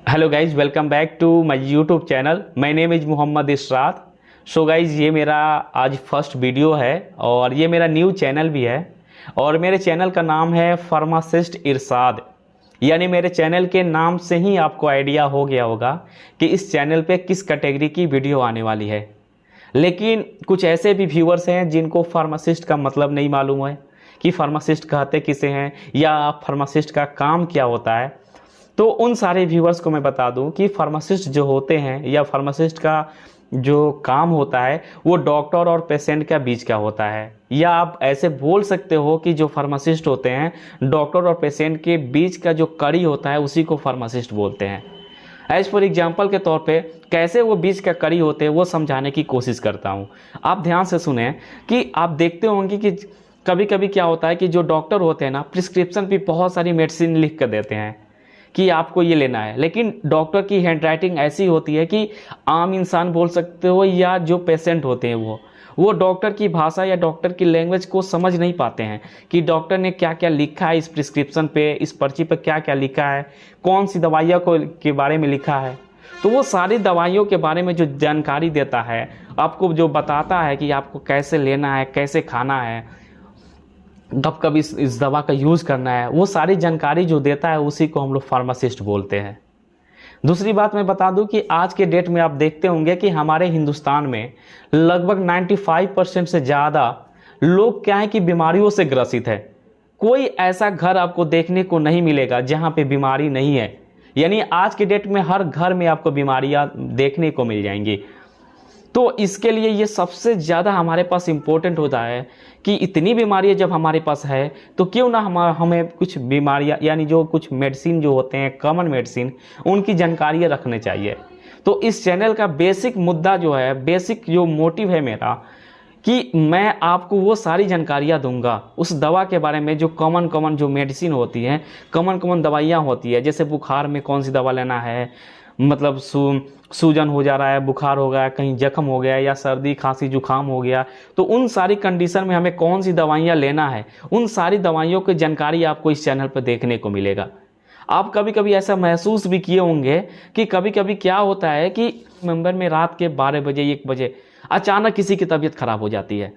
Hello guys, welcome back to my YouTube channel. My name is Mohammad Ishrat. So guys, ये मेरा आज first video है और ये मेरा न्यू चैनल भी है। और मेरे चैनल का नाम है फार्मासिस्ट इरशाद। यानी मेरे चैनल के नाम से ही आपको आइडिया हो गया होगा कि इस चैनल पे किस कैटेगरी की वीडियो आने वाली है। लेकिन कुछ ऐसे भी व्यूअर्स हैं जिनको फार्मासिस्ट का मतलब नहीं मालूम है कि फार्मासिस्ट कहते किसे हैं या फार्मासिस्ट का काम क्या होता है। तो उन सारे व्यूअर्स को मैं बता दूं कि फार्मासिस्ट जो होते हैं या फार्मासिस्ट का जो काम होता है वो डॉक्टर और पेशेंट के बीच का होता है। या आप ऐसे बोल सकते हो कि जो फार्मासिस्ट होते हैं डॉक्टर और पेशेंट के बीच का जो कड़ी होता है उसी को फार्मासिस्ट बोलते हैं। एज फॉर एग्जाम्पल के तौर पे कैसे वो बीच का कड़ी होते हैं वो समझाने की कोशिश करता हूँ। आप ध्यान से सुने कि आप देखते होंगे कि कभी कभी क्या होता है कि जो डॉक्टर होते हैं ना प्रिस्क्रिप्शन पे बहुत सारी मेडिसिन लिख कर देते हैं कि आपको ये लेना है, लेकिन डॉक्टर की हैंडराइटिंग ऐसी होती है कि आम इंसान बोल सकते हो या जो पेशेंट होते हैं वो डॉक्टर की भाषा या डॉक्टर की लैंग्वेज को समझ नहीं पाते हैं कि डॉक्टर ने क्या क्या लिखा है इस प्रिस्क्रिप्शन पे, इस पर्ची पर क्या क्या लिखा है, कौन सी दवाइयों को के बारे में लिखा है। तो वो सारी दवाइयों के बारे में जो जानकारी देता है, आपको जो बताता है कि आपको कैसे लेना है, कैसे खाना है, कब कब इस दवा का यूज़ करना है, वो सारी जानकारी जो देता है उसी को हम लोग फार्मासिस्ट बोलते हैं। दूसरी बात मैं बता दूं कि आज के डेट में आप देखते होंगे कि हमारे हिंदुस्तान में लगभग 95% से ज़्यादा लोग क्या है कि बीमारियों से ग्रसित है। कोई ऐसा घर आपको देखने को नहीं मिलेगा जहाँ पे बीमारी नहीं है। यानी आज के डेट में हर घर में आपको बीमारियाँ देखने को मिल जाएंगी। तो इसके लिए ये सबसे ज़्यादा हमारे पास इम्पोर्टेंट होता है कि इतनी बीमारियाँ जब हमारे पास है तो क्यों ना हमें कुछ बीमारियाँ यानी जो कुछ मेडिसिन जो होते हैं कॉमन मेडिसिन उनकी जानकारियाँ रखने चाहिए। तो इस चैनल का बेसिक मुद्दा जो है, बेसिक जो मोटिव है मेरा कि मैं आपको वो सारी जानकारियाँ दूंगा उस दवा के बारे में जो कॉमन जो मेडिसिन होती है, कॉमन दवाइयाँ होती है। जैसे बुखार में कौन सी दवा लेना है, मतलब सूजन हो जा रहा है, बुखार हो गया, कहीं जख्म हो गया या सर्दी खांसी जुकाम हो गया, तो उन सारी कंडीशन में हमें कौन सी दवाइयाँ लेना है, उन सारी दवाइयों की जानकारी आपको इस चैनल पर देखने को मिलेगा। आप कभी कभी ऐसा महसूस भी किए होंगे कि कभी कभी क्या होता है कि मेंबर में रात के 12 बजे 1 बजे अचानक किसी की तबीयत खराब हो जाती है।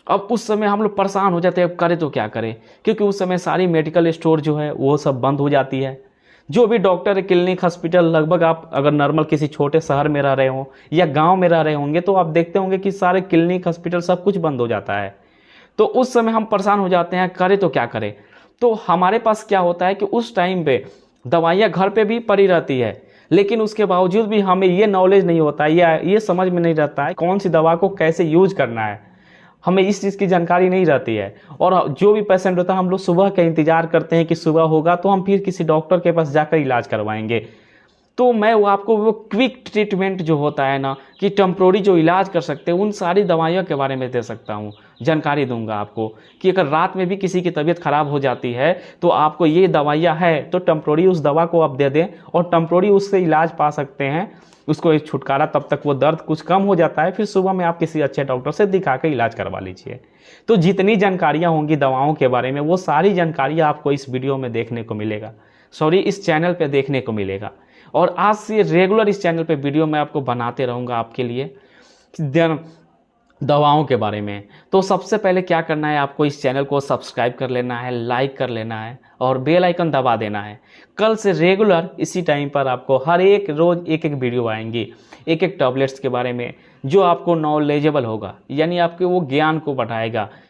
अब उस समय हम लोग परेशान हो जाते हैं, अब करें तो क्या करें, क्योंकि उस समय सारी मेडिकल स्टोर जो है वो सब बंद हो जाती है। जो भी डॉक्टर, क्लिनिक, हॉस्पिटल, लगभग आप अगर नॉर्मल किसी छोटे शहर में रह रहे हो या गांव में रह रहे होंगे तो आप देखते होंगे कि सारे क्लिनिक, हॉस्पिटल सब कुछ बंद हो जाता है। तो उस समय हम परेशान हो जाते हैं, करें तो क्या करें। तो हमारे पास क्या होता है कि उस टाइम पे दवाइयाँ घर पे भी पड़ी रहती है, लेकिन उसके बावजूद भी हमें ये नॉलेज नहीं होता है या ये समझ में नहीं रहता है कौन सी दवा को कैसे यूज करना है। हमें इस चीज़ की जानकारी नहीं रहती है। और जो भी पेशेंट होता है हम लोग सुबह का इंतजार करते हैं कि सुबह होगा तो हम फिर किसी डॉक्टर के पास जाकर इलाज करवाएंगे। तो मैं वो आपको वो क्विक ट्रीटमेंट जो होता है ना, कि टेम्प्रोरी जो इलाज कर सकते हैं, उन सारी दवाइयों के बारे में दे सकता हूँ, जानकारी दूंगा आपको कि अगर रात में भी किसी की तबीयत खराब हो जाती है तो आपको ये दवाइयाँ है तो टेम्प्रोरी उस दवा को आप दे दें और टेम्प्रोरी उससे इलाज पा सकते हैं, उसको एक छुटकारा। तब तक वो दर्द कुछ कम हो जाता है, फिर सुबह में आप किसी अच्छे डॉक्टर से दिखा कर इलाज करवा लीजिए। तो जितनी जानकारियाँ होंगी दवाओं के बारे में वो सारी जानकारियाँ आपको इस वीडियो में देखने को मिलेगा, इस चैनल पे देखने को मिलेगा। और आज से रेगुलर इस चैनल पे वीडियो मैं आपको बनाते रहूँगा आपके लिए दवाओं के बारे में। तो सबसे पहले क्या करना है, आपको इस चैनल को सब्सक्राइब कर लेना है, लाइक कर लेना है और बेल आइकन दबा देना है। कल से रेगुलर इसी टाइम पर आपको हर एक रोज़ एक वीडियो आएंगी एक टैबलेट्स के बारे में जो आपको नॉलेजेबल होगा, यानी आपके वो ज्ञान को बढ़ाएगा।